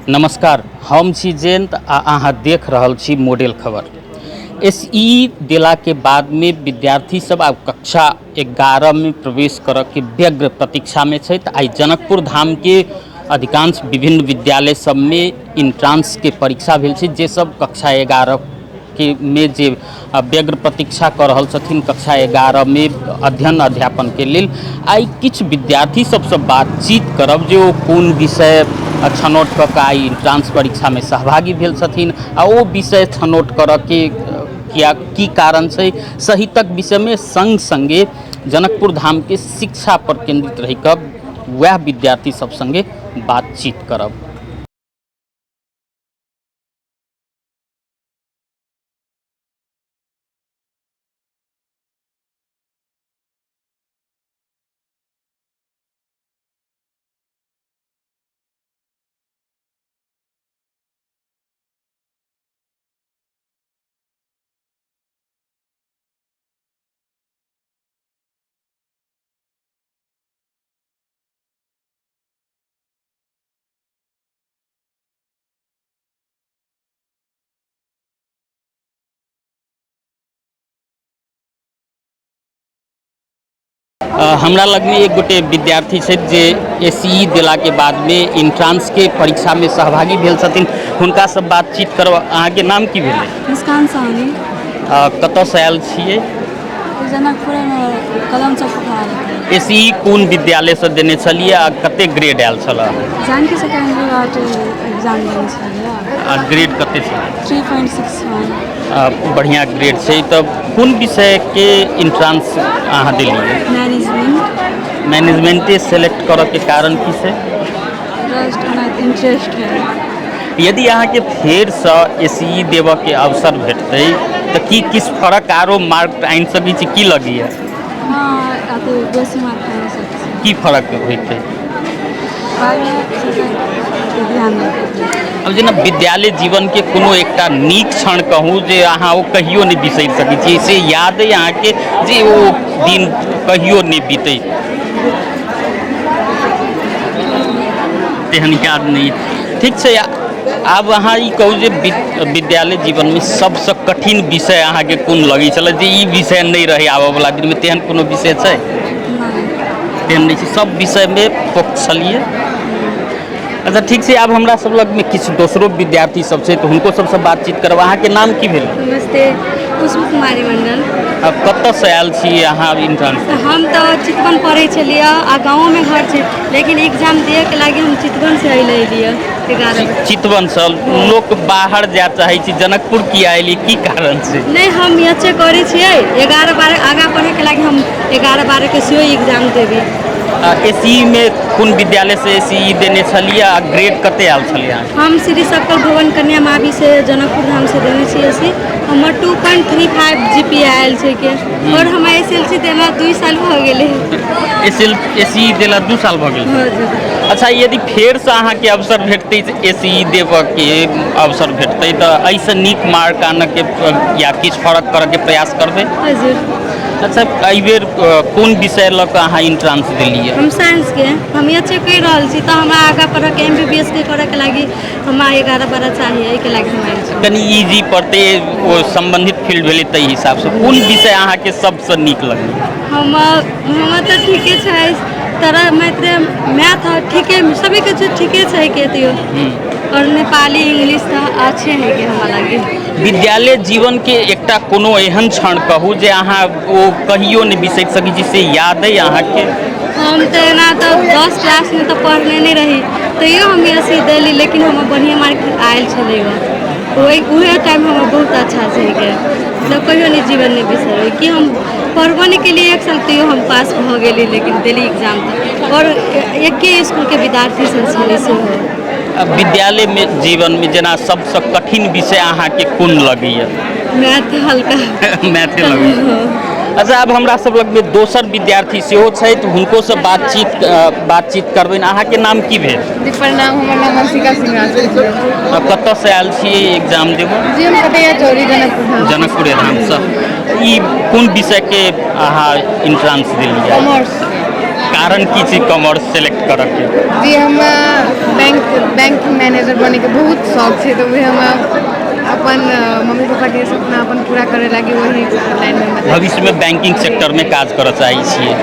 नमस्कार, हम छी जयंत आ अहाँ देख रहल छी मॉडल खबर। एसई देला के बाद में विद्यार्थी सब आब कक्षा 11 में प्रवेश करऽ के व्यग्र प्रतीक्षा में छै। आई जनकपुर धाम के अधिकांश विभिन्न विद्यालय सब में इंट्रांस के परीक्षा भेल छै, जे सब कक्षा 11 के में जे व्यग्र प्रतीक्षा कर रहल छथिन कक्षा 11 में अध्ययन अध्यापन के लेल। आई किछ विद्यार्थी सबसे बातचीत करब जे ओ कोन विषय छनौट कऽ कऽ आई इंट्रांस परीक्षा में सहभागी भेल छथिन आ ओ विषय छनौट करऽ के की कारण छै, सही तक विषय में संग संगे जनकपुर धाम के शिक्षा पर केंद्रित रहि कऽ वएह विद्यार्थी सब संगे बातचीत करब। हमरा लग में एक गोटे विद्यार्थी छथि जे एसई देला के बाद में इंट्रांस के परीक्षा में सहभागी भेल छथिन, हुनका से बातचीत करब। अहाँ के नाम की भेलै? मुस्कान साहनी। कतऽ से आयल छियै? जनकपुर में कदम चौक पर। एसई कोन विद्यालय से देने छलिए आ कते ग्रेड आयल छल? जानकी सेकेंडरी आर्ट एग्जाम देने छलिए। आ ग्रेड कते छल? 3.61। बढ़िया ग्रेड छै। तब कोन विषय के इंट्रांस अहाँ देलिए? मैनेजमेंट। मैनेजमेंटे सेलेक्ट करऽ के कारण की छै? इंटरेस्ट है। यदि अहाँ के फेर से एसई देबऽ के अवसर भेटतै तऽ की किछ फर्क आरो मार्क आनि सकै छी? की लगैए? हाँ, अभी बेसी मार्क आनि सकै छै। की फर्क होइतै? अब जेना विद्यालय जीवन के कोनो एकटा नीक क्षण कहूँ जे अहाँ ओ कहियो नहीं बिसरि सकै छी, से याद अइ अहाँ के जे ओ दिन कहियो नहीं बीतै? तेहन याद नहीं। ठीक छै। आब अहाँ ई कहू जे विद्यालय जीवन में सबसे कठिन विषय अहाँ के कोन लगै छल, जे ई विषय नहीं रहे आबऽ वाला दिन में? तेहन कोनो विषय छै? तेहन नहीं छै, सब विषय में फोकस छलिए। अच्छा ठीक छै। आब हमरा सब लग में किछु दोसरो विद्यार्थी सब छै तऽ हुनको सबसे बातचीत करब। अहाँ के नाम की भेल? नमस्ते, खुशबू कुमारी मंडल। अब कतऽ से आयल छी अहाँ इंट्रांस? हम तो चितवन पढ़े छलिए आ गाँव में घर छै, लेकिन एग्जाम दिए के लागी हम चितवन से अइलिए। चितवन से लोग बाहर जाय चाहे छी, जनकपुर किया अइली, की कारण छै? नहीं, हम एचे करे छिए 11-12 आगा पढ़े के लागी हम 11-12 के सीओ एग्जाम देबी। एसई में कोन विद्यालय से एसई देने छलिए आ ग्रेड कते आयल छलिए? हम श्री सकल भवन कन्या मावी से जनकपुर धाम से देने छी एसई। हमर 2.35 जीपीए आयल छै के और हम एसएलसी देला 2 साल भ गेले। एसई देला 2 साल भ गेल। अच्छा, यदि फेर से अहाँ के अवसर भेटतै एसई देबऽ के अवसर भेटतै तऽ ऐसे नीक मार्क आनऽ के या किछु फर्क करऽ के प्रयास करबै? अच्छा, एहि बेर कोन विषय लऽ कऽ अहाँ इंट्रांस देलिए? हम साइंस के। हम एचे कहि रहल छी तऽ हमरा आगा पढ़ऽ के एमबीबीएस के करऽ के लागी हमरा 11-12 चाहिए, एहि के लागी हम आयल छी। कनी इजी पड़तै, ओ संबंधित फील्ड भेलै ताहि हिसाब से। कोन विषय अहाँ के सबसे नीक लगलै? हम तऽ ठीके छै, तरह मैथ ठीके, सभी के ठीके छै के दियो। और नेपाली इंग्लिश तऽ अच्छे है के हमरा लागे। विद्यालय जीवन के एकटा कोनो एहन क्षण कहू जे अहाँ ओ कहियो नहीं बिसरि सकै छी, से याद अइ अहाँ के? हम तो एना तो 10 क्लास में तो पढ़ने नहीं रही, तैयो हम एसई देली, लेकिन हम बढ़िया मार्क आयल छलै। वही टाइम हम बहुत अच्छा छै के, मतलब कहियो नहीं जीवन नहीं बिसरबै कि हम पढ़बो नहीं के लिए 1 साल तैयो हम पास भ गेली, लेकिन देली एग्जाम तक। और एके स्कूल के विद्यार्थी सब छलै से। विद्यालय में जीवन में जना सबसे कठिन विषय अहाँ के कोन लगैए? मैथ हल्का। मैथे लगैए। अच्छा, अब हमरा सब लग में दोसर विद्यार्थी सेहो छथि, हुनको से बातचीत करबै। अहाँ के नाम की भेल? प्रणाम, हमर नाम अंशिका सिंह। कतऽ से आयल छियै एग्जाम देबऽ? जी, हम कटैया चौरी जनकपुर धाम से। ई कोन विषय के अहाँ इंट्रांस देलिए? कॉमर्स। कारण की छी कॉमर्स सेलेक्ट करऽ के? जी हम बैंक मैनेजर बने के बहुत शौक है, तो वही हम अपन मम्मी पापा के सपना अपन पूरा करे लगी वही लाइन में मतलब भविष्य में बैंकिंग सेक्टर में काज करऽ चाहै छियै?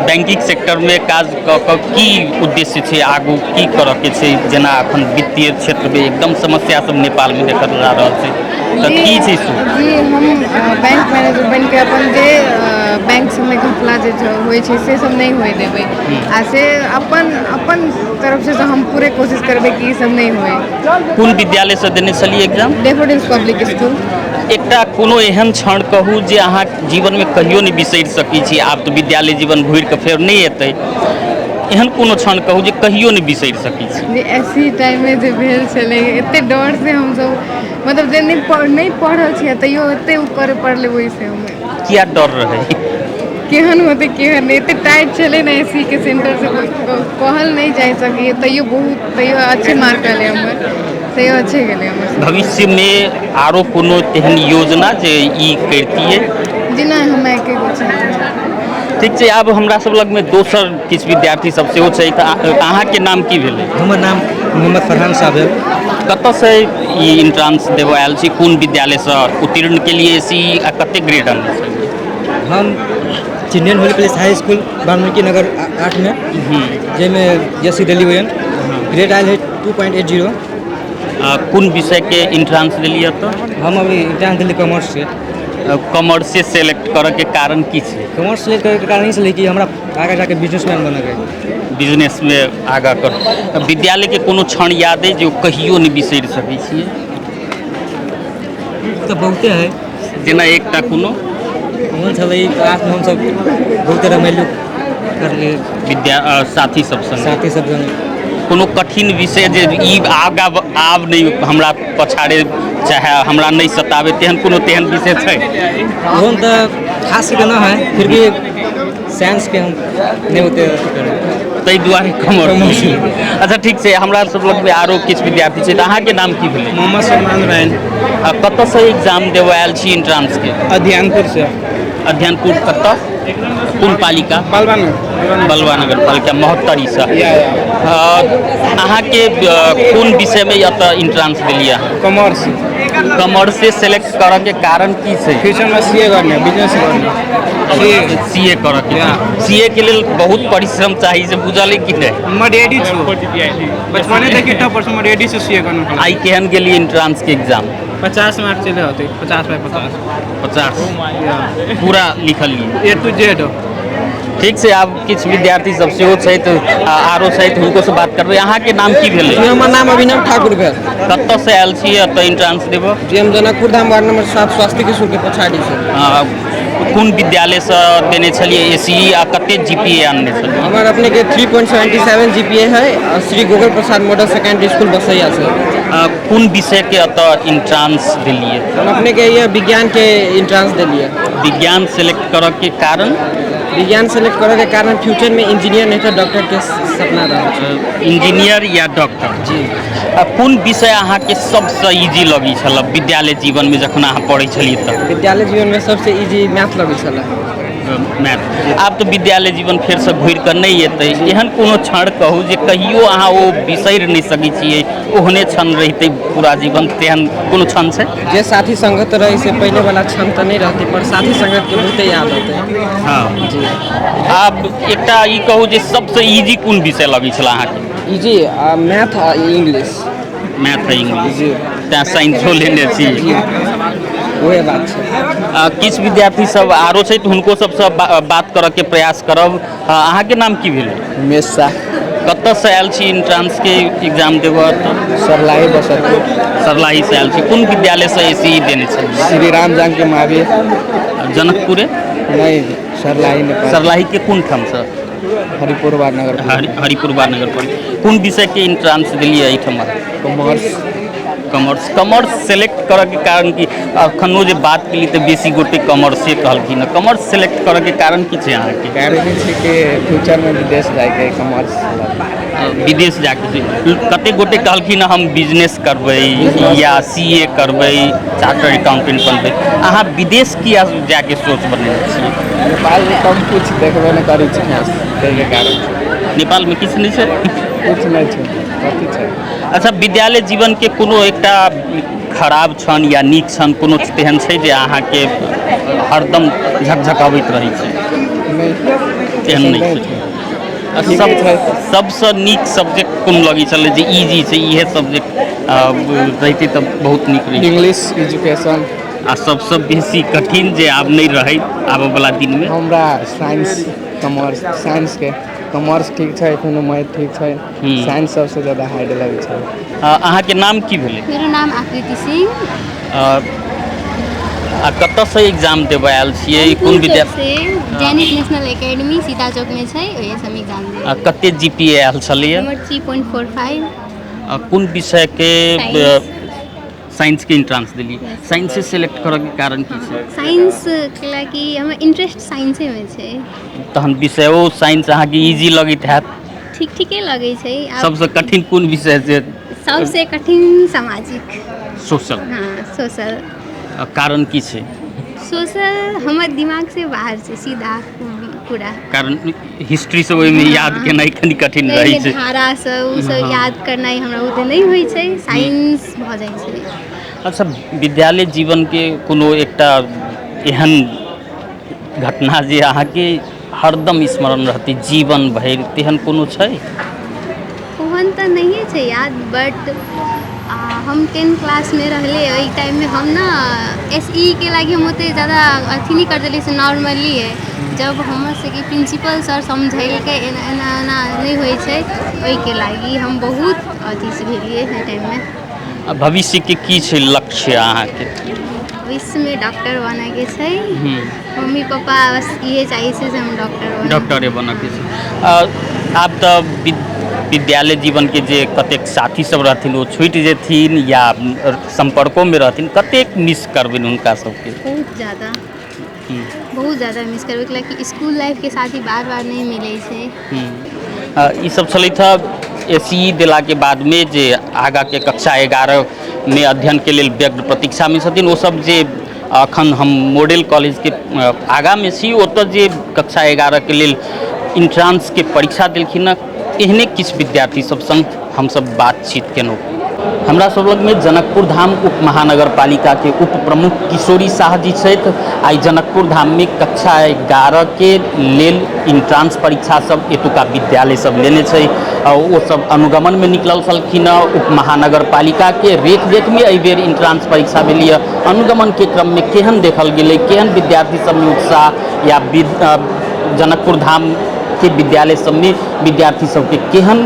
बैंकिंग सेक्टर में काज कऽ कऽ की उद्देश्य छै, आगू की करऽ के छै? जेना अखन वित्तीय क्षेत्र में एकदम समस्या सब नेपाल में देखल जा रहल छै, तऽ की छै जी हम बैंक मैनेजर बन के अपन जे बैंक सब में घपला जे होइ छै से सब नहीं होए देबै, आ से अपन अपन तरफ से तो हम पूरे कोशिश करबै कि ई सब नहीं होए। कोन विद्यालय से देने छलियै एग्जाम? Daffodils public school. एकटा कोनो एहन क्षण कहू जे अहाँ जीवन में कहियो नहीं बिसरि सकै छी। आब तऽ विद्यालय जीवन घुरि कऽ फेर नहीं एतै, एहन कोनो क्षण कहू जे कहियो नहीं बिसरि सकै छी। जे ऐसी टाइम में जे भेल छलै, एते डर से हम सब मतलब जे नहीं पढ़ल छियै तैयो एते उ करे पड़लै ओहि से हमें। किया डर रहै? केहन होते केहन नहीं, एते टाइट चले ना एसी के सेंटर से कहल नहीं जा सकी, तैयो अच्छे मार्क आले हमर, तैयो अच्छे गेले हमर। भविष्य में आरो कोनो तेहन योजना जे ई करतियै? जी नहीं हम एके गो छै। ठीक छै, आब हमरा सब लग में दोसर किछु विद्यार्थी सब सेहो छै, तऽ अहाँके नाम की भेलै? हमर नाम मोहम्मद फरहान साहब है। कतऽसँ ई इंट्रांस देबऽ आयल छी? कोन विद्यालयसँ उत्तीर्ण केलियै सी आ कतेक ग्रेड आनने छलियै? हम चिल्ड्रेन होली प्लेस हाई स्कूल वाल्मीकि नगर 8 में, जैमें एससी दिल्ली हुए ग्रेड आयल है 2.80। कोन विषय के इंट्रांस देलियै? तऽ हम अभी एग्जाम दिल्ली कॉमर्स से। कॉमर्स से सेलेक्ट करऽ के कारण की छै? कॉमर्स सेलेक्ट करैके कारण ई छलै कि हमरा आगे जाके बिजनेसमैन बनऽ के। बिजनेस में आगाँ कर। विद्यालय के कोनो क्षण याद अइ जे ओ कहियो नहीं बिसरि सकै छियै? तऽ बहुते है, जेना एकटा कोनो मोन छलै क्लासमे हमसब बहुते रमैलू करलियै साथी सब संग। साथी सब संग। कोनो कठिन विषय जे ई आब नहीं हमरा पछाड़े चाहे हमरा नहीं सताबे, तेहन विषय छै? ओहन तऽ खास के ना है, फिर भी साइंस के हम नहीं होते करै, ताहि दुआरे कॉमर्स। अच्छा ठीक छै, हमरा सब लग में आरो किछु विद्यार्थी छै, तऽ अहाँके नाम की भेलै? मोहम्मद सलमान रैन। कतऽसँ एग्जाम देबऽ आयल छी इंट्रांस के? अध्ययनपुर से। अध्ययनपुर कतऽ? कोन पालिका? बलवा नगर पालिका महोत्तरीसँ। अहाँके कोन विषय में एतऽ इंट्रांस देलियै? कॉमर्स। कॉमर्स से सेलेक्ट करऽ के कारण की छै? फ्यूचर में सीए करने, बिजनेस करने। सीए करऽ के। सीए के लेल बहुत परिश्रम चाही से बुझल है कि नहीं? मैं रेडी छू, बचपने से कितना परसेंट मैं रेडी से सीए करना। आई केहन गेलियै इंट्रांस के एग्जाम? 50 मार्क चले होते, 50/50। 50 पूरा लिखलियै? A to Z। ठीक छै, आब किछु विद्यार्थी सब सेहो छथि, आरो छथि, हुनको से बात करबै। अहाँके नाम की भेलै? हमर नाम अभिनव ठाकुर भेल। कतऽसँ आयल छी एतऽ इंट्रांस देबऽ? जी हम जनकपुर धाम वार्ड नंबर 7 स्वास्थ्य स्कूल के पछाड़ी से। कोन विद्यालयसँ देने छलियै एसीई आ कतेक जीपीए आनने छलियै? हमार अपने के 3.77 जीपीए है और श्री गोकुल प्रसाद मॉडल सेकेंडरी स्कूल बसैया से। कोन विषय के एतऽ इंट्रांस देलियै? हम अपने के ये विज्ञान के इंट्रांस दिलिए। विज्ञान सेलेक्ट करऽ के कारण? विज्ञान सेलेक्ट करे के कारण फ्यूचर में इंजीनियर नहीं तो डॉक्टर के सपना रहा। इंजीनियर या डॉक्टर? जी। कोन विषय अहाँके सबसँ इजी लगी छल विद्यालय जीवन में जखन अहाँ पढ़ै छलियै तऽ? विद्यालय जीवन में सबसे इजी मैथ लगे छल। मैथ। आब तऽ विद्यालय जीवन फेरसँ घुरि कऽ नहीं एतै, एहन कोनो क्षण कहू जे कहियो अहाँ ओ बिसरि नहीं सकै छियै, ओहने क्षण रहितै पूरा जीवन, तेहन कोनो क्षण छै? जे साथी संगत रहे से पहले वाला क्षण तो नहीं रहते, पर साथी संगत के बहुते याद होते। हाँ जी। आब एकटा ई कहू जे सबसँ इजी कोन विषय लगै छल अहाँके? इजी मैथ आ इंग्लिश। मैथ आ इंग्लिश। तेँ साइंसो लेने छी? वही बात छै। किछु विद्यार्थी सब आरो छै, हुनको सबसँ बात करऽ के प्रयास करब। अहाँके नाम की भेलै? उमेश शाह। कतऽसँ आयल छी इंट्रांस के एग्जाम देबऽ? सरलाही बसरपुर। सरलाही से आयल छी। कोन विद्यालयसँ एसीई देने छलियै? श्री राम जानकी महावीर। जनकपुरे? नहीं, सरलाही नेपाल। सरलाही के कोन ठामसँ? हरिपुर वार्ड नगर। हरिपुर वार्ड नगर पर। कोन विषय के इंट्रांस देलियै एहिठाम? कॉमर्स। कॉमर्स सेलेक्ट करऽ के कारण कि अखनो जे बात केली तऽ बेसी गोटे कॉमर्से कहलखिन। कॉमर्स सेलेक्ट करऽ के कारण की छै अहाँके? कारण छै कि फ्यूचर में विदेश जाके कॉमर्स। विदेश जाके कते गोटे कहलखिन हम बिजनेस करबै या CA करबै, चार्टर्ड अकाउंटेंट बनबै। अहाँ विदेश किया जाके सोच बनेने छियै? नेपाल में कम कुछ देखबे नहीं करै छै, ताहि कारण नेपाल में किछु नहीं छै? कुछ नहीं छै, कथी छै? अच्छा, विद्यालय जीवन के कोनो एकटा खराब क्षण या नीक क्षण कोनो तेहन छै जे अहाँके हरदम झकझकाबैत रहै छै? नहीं, तेहन नहीं छै। सबसँ नीक सब्जेक्ट कोन लगी छलै जे इजी छै, इहे सब्जेक्ट रहितै तऽ बहुत नीक रहितै? English education. आ सबसँ बेसी कठिन जे आब नहीं रहे आबऽ वाला दिन में? हमरा साइंस कॉमर्स, साइंस के कॉमर्स ठीक छै, कोनो मैथ ठीक छै, साइंस सबसे ज़्यादा हार्ड लगे छै। अहाँके नाम की भेलै? मेरा नाम आकृति सिंह। आ कतऽसँ एग्जाम देबै आयल छियै? कोन विद्यालय से जैनिक नेशनल एकेडमी सीता चौक में छै, ओहि से हम एग्जाम देबै। कते GPA आयल छलैए? हमर 3.45। कोन विषय के? साइंस। साइंस के एंट्रेंस दिलियै। साइंस से सिलेक्ट करऽ के कारण की छै? साइंस कैलाकि हमर इंटरेस्ट साइंसे में छै। तहन विषयो साइंस अहाँके इजी लगैत हैत? ठीके लगै छै। सबसँ कठिन कोन विषय छै? सबसे कठिन सामाजिक। सोशल? हाँ, सोशल। कारण की छै? सोशल हमर दिमाग से बाहर छै सीधा पूरा। कारण हिस्ट्री से ओहिमे याद केनाइ कनि कठिन रहै छै। धारा सब उ सब याद करनाइ हमरा ओते नहीं होइ छै, साइंस भऽ जाइ छै। अच्छा, विद्यालय जीवन के कोनो एकटा एहन घटना जे अहाँके हरदम स्मरण रहतै जीवन भरि, तेहन कोनो छै? ओहन तऽ नहीं छै याद, बट हम 10th क्लास में रहले ओहि टाइम में हम ना SE के लागी हम ओते ज़्यादा अथी नहीं कर देली से नॉर्मली है। जब हमर सबके प्रिंसिपल सर समझेलकै एना एना नहीं होइ छै, ओहि के लागी हम बहुत अथी से भेलिए ओहि टाइम में। भविष्य के की छै लक्ष्य अहाँके? भविष्य में डॉक्टर बने के छै। मम्मी पापा बस इहे चाहिए से हम डॉक्टरे बनऽ के छै। आब तऽ विद्यालय जीवन के जे कतेक साथी सब रहथिन ओ छूटि जेथिन या संपर्कों में रहथिन, कतेक मिस करबिन हुनका सबके? बहुत ज़्यादा मिस करबै, कियाकि स्कूल लाइफ के साथी बार बार नहीं मिलै छै। ई सब छलैथ SE देला के बाद में जे आगा के कक्षा 11 में अध्ययन के लेल व्यग्र प्रतीक्षा में छथिन, ओ सब जे अखन हम मॉडल कॉलेज के आगा में छी, ओतऽ जे कक्षा 11 के लेल इंट्रांस के परीक्षा देलखिन हँ, एहने किछु विद्यार्थी सब संग हमसब बातचीत केलहुँ। हमरा सब लग में जनकपुर धाम उप महानगर पालिका के उप प्रमुख किशोरी शाह जी छथि। आई जनकपुर धाम में कक्षा 11 के लेल इंट्रांस परीक्षा सब एतुका विद्यालय सब लेने छै। ओ सब अनुगमन में निकलल छलखिन। उप महानगर पालिका के रेख देख में एहि बेर इंट्रांस परीक्षा भेलै। अनुगमन के क्रम में केहन देखल गेलै, केहन विद्यार्थी सब में उत्साह या जनकपुर धाम के विद्यालय सब में विद्यार्थी सबके केहन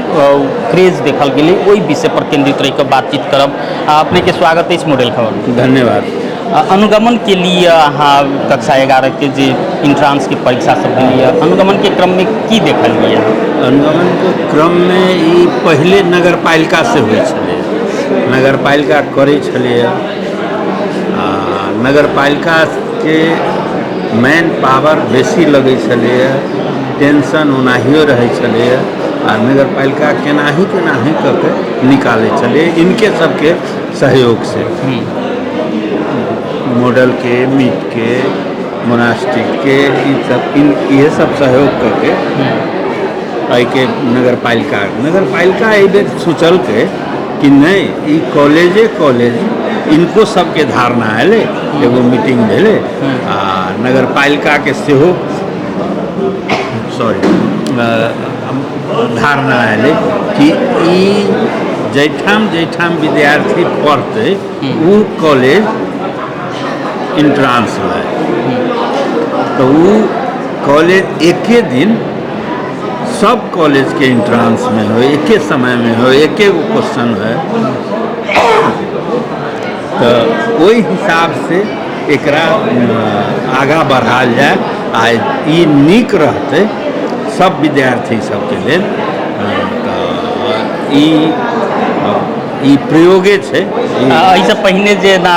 क्रेज देखल गेलै, ओहि विषय पर केंद्रित रह कर बातचीत करब। अपने के स्वागत है इस मॉडल खबर। धन्यवाद। अनुगमन के लिए अहाँ कक्षा 11 के जे इंट्रांस के परीक्षा सब भेलै, अनुगमन के क्रम में की देखल गेलै? अनुगमन के क्रम में ई पहले नगर पालिका से होइ छलै, नगर पालिका करै छलै। नगर पालिका के मैन पावर बेसी लगै छलै, टेंशन ओनाहियो रहै छलै, आ नगर पालिका केनाही कऽ के निकालै छलै इनके सबके सहयोग से। मॉडल के, मीट के, मोनास्टिक के, ये सब सहयोग करके एहि के नगर पालिका एहि बेर सोचलकै कि नहीं, ई कॉलेज इनको सबके धारणा एलै, एगो मीटिंग भेलै आ नगर पालिका के सेहो धारणा एलै कि ई जैठाम विद्यार्थी पढ़तै ओ कॉलेज इंट्रांस है, तो वो कॉलेज एके दिन सब कॉलेज के इंट्रांस में हो, एके समय में हो, एके गो क्वेश्चन है। तो ओहि हिसाब से एकरा आगा बढ़ाल जाए आ ई नीक रहते सब विद्यार्थी सबके लेल। ई प्रयोगे छै। एहिसँ पहिने जे ना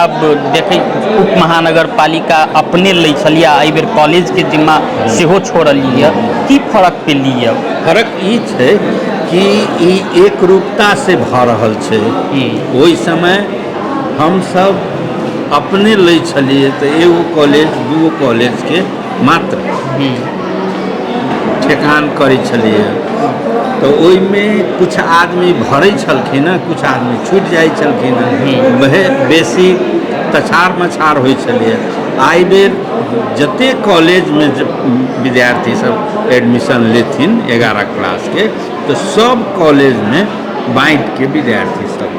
देखै उप महानगर पालिका अपने लै छलियै, एहि बेर कॉलेज के जिम्मा सेहो छोड़लियै, की फर्क पेलियै? फर्क ई छै कि ई एक रूपता से भ रहल छै। ओहि समय हम सब अपने लै छलिए तो एगो कॉलेज दूगो कॉलेज के मात्र ठेकान करै छलिए। तो ओहिमे कुछ आदमी भरै छलखिन हँ, कुछ आदमी छूटि जाइ छलखिन हँ, वह बेसी तछार मछार होइ छलिए। आइ बेर जते कॉलेज में विद्यार्थी सब एडमिशन लेथिन 11 क्लास के, तो सब कॉलेज में बाँटि के विद्यार्थी सब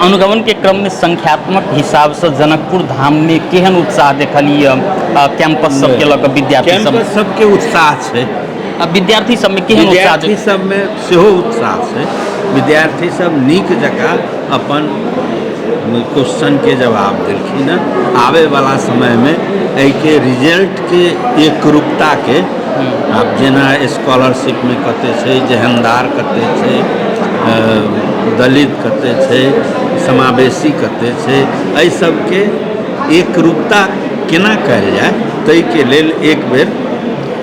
अनुगमन के क्रम में संख्यात्मक हिसाब से जनकपुर धाम में केहन उत्साह देखलिए कैंपस सब के लग विद्यार्थी सब? कैंपस सबके उत्साह छै। विद्यार्थी सब में केहन उत्साह? विद्यार्थी सब में सेहो उत्साह छै। विद्यार्थी सब नीक जकाँ अपन क्वेश्चन के जवाब देलखिन हँ। आवे वाला समय में एहि के रिजल्ट के एक रूपता के आब जेना स्कॉलरशिप में कते छै, जहनदार कते छै, दलित कते छै, समावेशी कते छै, एहि सब के एक रूपता केना कयल जाय, ताहि के लेल एक बेर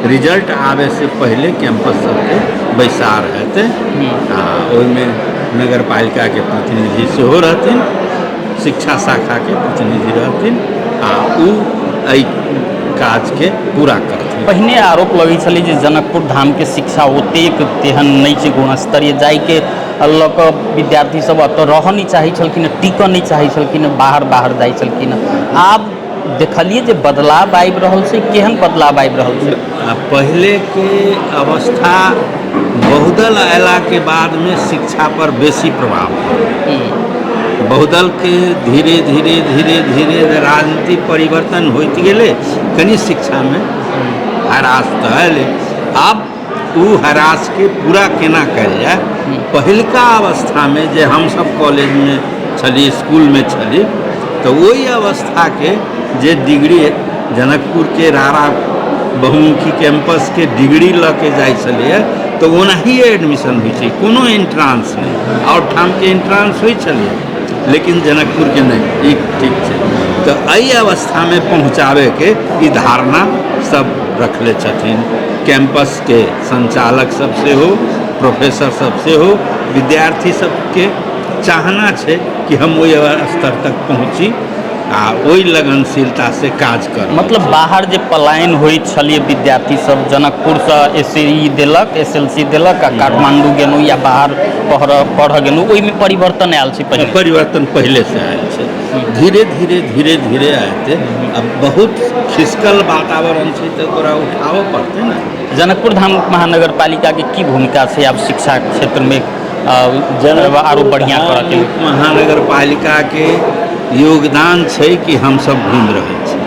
रिजल्ट आवे से पहले कैंपस सबके बैसार हेतै। ओहिमे नगर पालिका के प्रतिनिधि सेहो रहथिन, शिक्षा शाखा के प्रतिनिधि रहथिन आ उ एहि काज के पूरा करथिन। पहिने आरोप लगै छलै जे जनकपुर धाम के शिक्षा ओतेक तेहन नहि छै गुणस्तरीय, जाय के लऽ कऽ विद्यार्थी सब एतऽ रहऽ नहि चाहै छलखिन, टिकऽ नहि चाहै छलखिन, बाहर जाइ छलखिन। आब देखलिए जे बदलाव आबि रहल छै, केहन बदलाव आबि रहल छै? पहले के अवस्था बहुदल अयला के बाद में शिक्षा पर बेसी प्रभाव पड़ल। बहुदल के धीरे धीरे राजनीतिक परिवर्तन होइत गेलै, कनी शिक्षा में हरास तो है। अब उ हरास के पूरा केना कयल जाय? पहिलका अवस्था में जे हम सब कॉलेज में छली, स्कूल में छली, तो वही अवस्था के जे डिग्री जनकपुर के रारा बहुमुखी कैंपस के डिग्री लऽ के जाइ छलिए, तो ओनाही एडमिशन होइ छै, कोनो एंट्रांस नहीं। और ठाम के एंट्रांस होइ छलिए, लेकिन जनकपुर के नहीं। ई ठीक छै। तो एहि अवस्था में पहुँचावे के ई धारणा सब रखले छथिन। कैंपस के संचालक सब से हो, प्रोफेसर सब से हो, विद्यार्थी सब के चाहना छै कि हम ओहि स्तर तक पहुँची आ ओहि लगनशीलता से काज कर। मतलब बाहर जे पलायन होइत छलिए विद्यार्थी सब, जनकपुर से SAE देलक, SLC देलक आ काठमांडू गेलहुँ या बाहर पढ़ऽ गेलहुँ, ओहिमे परिवर्तन आयल छै? पहले परिवर्तन पहले से आयल छै। धीरे धीरे आते। अब बहुत खिसकल वातावरण छै तो तोरा उठावऽ पड़तै ना। जनकपुर धाम महानगर पालिका के की भूमिका छै आब शिक्षा क्षेत्र में आरो बढ़िया करऽ के? महानगर पालिका के योगदान छै कि हम सब घूमि रहल छी,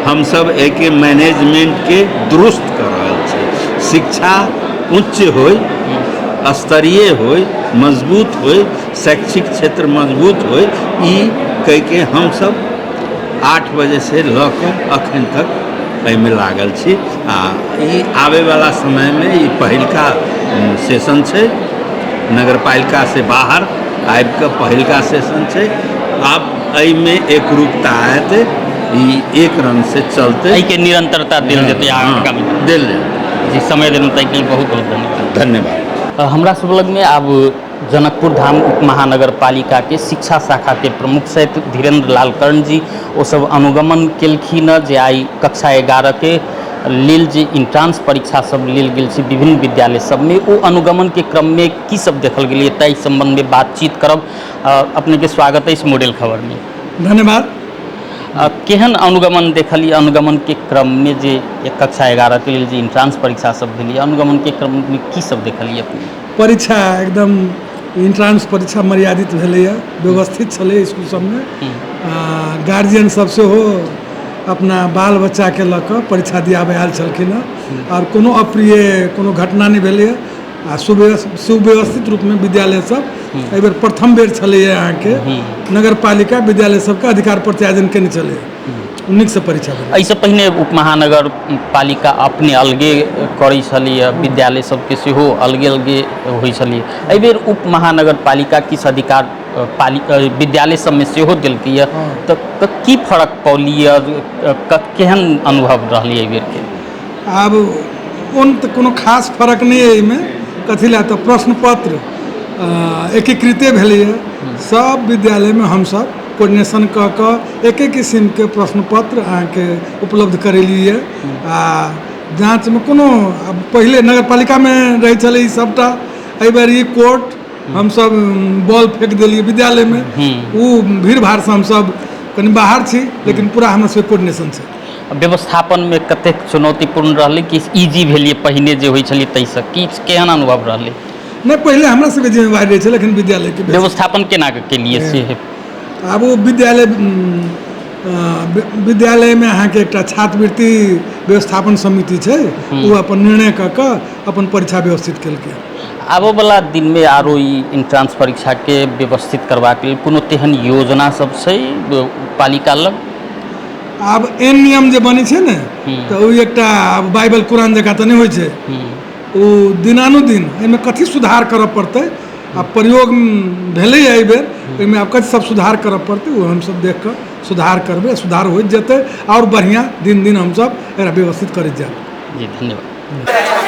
हम सब एक मैनेजमेंट के दुरुस्त कर रहल छी। शिक्षा उच्च होय, स्तरीय होय, मजबूत होय, शैक्षिक क्षेत्र मजबूत होय, ई कह के हम सब 8 बजे से लऽ कऽ अखन तक एहिमे लागल छी। आ ई आवे वाला समय में ई पहिलका सेशन छै, नगर पालिका से बाहर आबि कऽ पहिलका सेशन छै। आब एहि में एक रूपता आयत, ई एक रंग से चलते, एहि के निरंतरता देल जेतै आगामी देल जेतै। जी, समय देलहुँ ताहि के लेल बहुत बहुत धन्यवाद। धन्यवाद। हमरा सब लग में आब जनकपुर धाम उप महानगर पालिका के शिक्षा शाखा के प्रमुख छथि धीरेन्द्र लाल कर्ण जी। ओ सब अनुगमन केलखिन जे आई कक्षा 11 के लेल जे इंट्रांस परीक्षा सब लेल गेल छै विभिन्न विद्यालय सब में, ओ अनुगमन के क्रम में की सब देखल गेलै, ताहि संबंध में बातचीत करब। अपने के स्वागत है इस मॉडल खबर में। धन्यवाद। केहन अनुगमन देखलिए? अनुगमन के क्रम में जे कक्षा 11 के लेल जे इंट्रांस परीक्षा सब भेलै, अनुगमन के क्रम में की सब देखलिए अपने? परीक्षा एकदम इंट्रांस परीक्षा मर्यादित भेलैए, व्यवस्थित छलै स्कूल सबमे। गार्जियन सब सेहो अपना बाल बच्चा के लऽ कऽ परीक्षा दियाबे आयल छलखिन हँ, और कोनो अप्रिय कोनो घटना नहीं भेलैए। आ सुव्यवस्थित रूप में विद्यालय सब एहि बेर प्रथम बेर छलैए अहाँ के नगर पालिका विद्यालय सबके अधिकार प्रत्यायोजन केने छलै, 19 से परीक्षा भेलै। एहिसँ पहिने उप महानगर पालिका अपने अलगे करै छलिए, विद्यालय सबके सेहो अलगे अलगे होइ छलिए। एहि बेर उप महानगर पालिका किछु अधिकार विद्यालय सबमे सेहो देलकैए, तऽ की फर्क पौलिए, केहन अनुभव रहलै एहि बेर के? आब कोनो खास फर्क नहीं है एहिमे, कथी ला तऽ प्रश्न पत्र एकीकृते भेलैए। सब विद्यालय में हमसब कोऑर्डिनेशन कऽ कऽ एक किस्म के प्रश्न पत्र अहाँके उपलब्ध करेलिए। आ जाँच में कोनो पहले नगर पालिका में रही छलै ई सबटा, एहि बेर ई कोर्ट हमसब बॉल फेंक दिलिए विद्यालय में। वो भीड़ भाड़ से हमसब कनि बाहर छी, लेकिन पूरा हमरा से कोऑर्डिनेशन छै। व्यवस्थापन में कतेक चुनौतीपूर्ण रहलै कि इजी भेलिए पहिने जे होइ छलै ताहिसँ की केहन अनुभव रहलै? नहीं, पहले हमरा सबके जिम्मेवारी रहै छै, लेकिन विद्यालय के व्यवस्थापन केना केलिए से? आब वो विद्यालय में अहाँके एकटा छात्रवृत्ति व्यवस्थापन समिति छै, वो अपन निर्णय कऽ कऽ अपन परीक्षा व्यवस्थित केलकै। आबो वाला दिन में आरो ई इंट्रांस परीक्षा के व्यवस्थित करबाक लेल कोनो तेहन योजना सब छै पालिका लग? आब एन नियम जे बनै छै ने, तऽ ओ एकटा बाइबल कुरान जकाँ तऽ नहीं होइ छै। ओ दिनानुदिन एहिमे कथी सुधार करऽ पड़तै, आब प्रयोग भेलैए एहि बेर, ओहिमे आब कथी सब सुधार करऽ पड़तै, वो हमसब देख कऽ सुधार करबै। सुधार होइत जेतै और बढ़िया दिन दिन हमसब एकरा व्यवस्थित करैत जाएब। जी धन्यवाद।